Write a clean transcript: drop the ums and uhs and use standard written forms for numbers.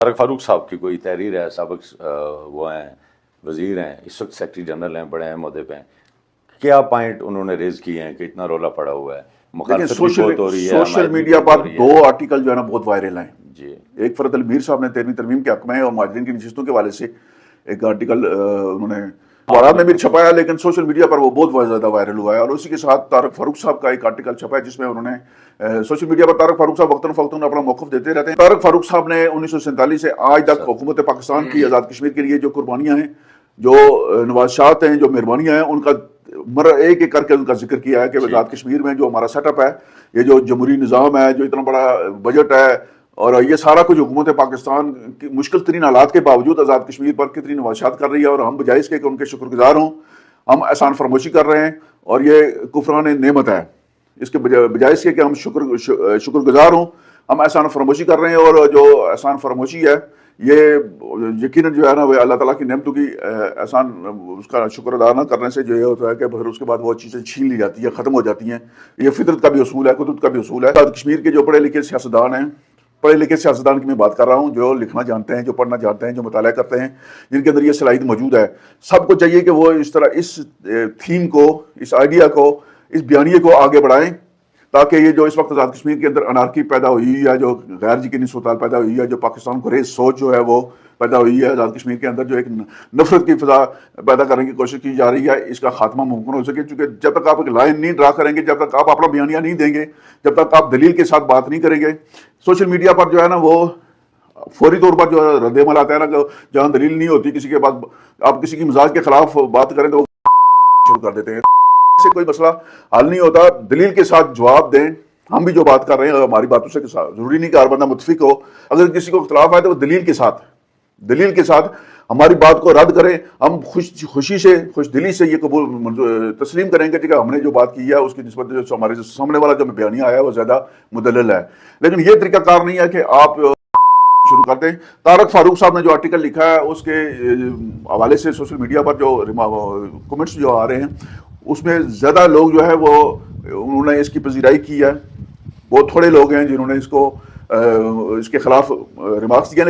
طارق فاروق صاحب کی کوئی تحریر ہے، سابق وہ ہیں وزیر ہیں، اس وقت سیکرٹری جنرل ہیں، بڑے اہم عہدے پہ ہیں، کیا پوائنٹ انہوں نے ریز کیے ہیں کہ اتنا رولا پڑا ہوا ہے، مخالفت بھی بہت ہو رہی ہے، سوشل میڈیا پر دو آرٹیکل جو ہے نا بہت وائرل ہیں جی. ایک فرد المیر صاحب نے 13ویں ترمیم کے حق میں اور مہاجرین کی نشستوں کے حوالے سے ایک آرٹیکل انہوں نے اخبارات میں بھی چھپایا، لیکن سوشل میڈیا پر وہ بہت زیادہ وائرل ہوا ہے. اور اسی کے ساتھ طارق فاروق صاحب کا ایک آرٹیکل چھپا ہے جس میں انہوں نے سوشل میڈیا پر طارق فاروق صاحب وقتاً فوقتاً اپنا موقف دیتے رہتے ہیں. طارق فاروق صاحب نے 1947 سے آج تک حکومت پاکستان کی آزاد کشمیر کے لیے جو قربانیاں ہیں، جو نوازشات ہیں، جو مہربانیاں ہیں، ان کا ایک ایک کر کے ان کا ذکر کیا ہے کہ آزاد کشمیر میں جو ہمارا سیٹ اپ ہے، یہ جو جمہوری نظام ہے، جو اتنا بڑا بجٹ ہے، اور یہ سارا کچھ حکومت پاکستان کی مشکل ترین حالات کے باوجود آزاد کشمیر پر کتنی نوازشات کر رہی ہے، اور ہم بجائے اس کے کہ ان کے شکر گزار ہوں، ہم احسان فراموشی کر رہے ہیں. اور یہ کفران نعمت ہے، اس کے بجائے اس کے کہ ہم شکر گزار ہوں، ہم احسان فراموشی کر رہے ہیں. اور جو احسان فراموشی ہے یہ یقیناً جو ہے نا وہ اللہ تعالیٰ کی نعمتوں کی احسان اس کا شکر ادا نہ کرنے سے جو یہ ہوتا ہے کہ پھر اس کے بعد وہ چیزیں چھین لی جاتی ہیں، ختم ہو جاتی ہیں. یہ فطرت کا بھی اصول ہے، قدرت کا بھی اصول ہے. آزاد کشمیر کے جو پڑھے لکھے سیاستدان ہیں، پڑھے لکھے سیاستدان کی میں بات کر رہا ہوں، جو لکھنا جانتے ہیں، جو پڑھنا جانتے ہیں، جو مطالعہ کرتے ہیں، جن کے اندر یہ صلاحیت موجود ہے، سب کو چاہیے کہ وہ اس طرح اس تھیم کو، اس آئیڈیا کو، اس بیانیے کو آگے بڑھائیں، تاکہ یہ جو اس وقت آزاد کشمیر کے اندر انارکی پیدا ہوئی ہے، جو غیر یقینی صورتحال پیدا ہوئی ہے، جو پاکستان کو ریز سوچ جو ہے وہ پیدا ہوئی ہے آزاد کشمیر کے اندر، جو ایک نفرت کی فضا پیدا کرنے کی کوشش کی جا رہی ہے، اس کا خاتمہ ممکن ہو سکے. چونکہ جب تک آپ ایک لائن نہیں ڈرا کریں گے، جب تک آپ اپنا بیانیہ نہیں دیں گے، جب تک آپ دلیل کے ساتھ بات نہیں کریں گے، سوشل میڈیا پر جو ہے نا وہ فوری طور پر جو رد عمل آتا ہے نا، کہ جہاں دلیل نہیں ہوتی کسی کے پاس، آپ کسی کی مزاج کے خلاف بات کریں تو وہ شروع کر دیتے ہیں. سے کوئی مسئلہ حل نہیں ہوتا، دلیل کے ساتھ جواب دیں. ہم بھی جو بات کر رہے ہیں ہماری باتوں سے ضروری نہیں کہ ہر بندہ متفق ہو، اگر کسی کو اختلاف آئے تو وہ دلیل کے ساتھ ہماری بات کو رد کریں. ہم خوشی سے، خوش دلی سے یہ قبول تسلیم کریں گے کہ ہم نے جو بات کی ہے اس کی نسبت جو ہمارے سامنے والا جو بیانیہ آیا ہے وہ زیادہ مدلل ہے. لیکن یہ طریقہ کار نہیں ہے کہ آپ شروع کرتے ہیں. طارق فاروق صاحب نے جو آرٹیکل لکھا ہے اس کے حوالے سے سوشل میڈیا پر جو کمنٹس جو آ رہے ہیں، اس میں زیادہ لوگ جو ہے وہ انہوں نے اس کی پذیرائی کی ہے. بہت تھوڑے لوگ ہیں جنہوں نے اس کے خلاف ریمارکس دیے.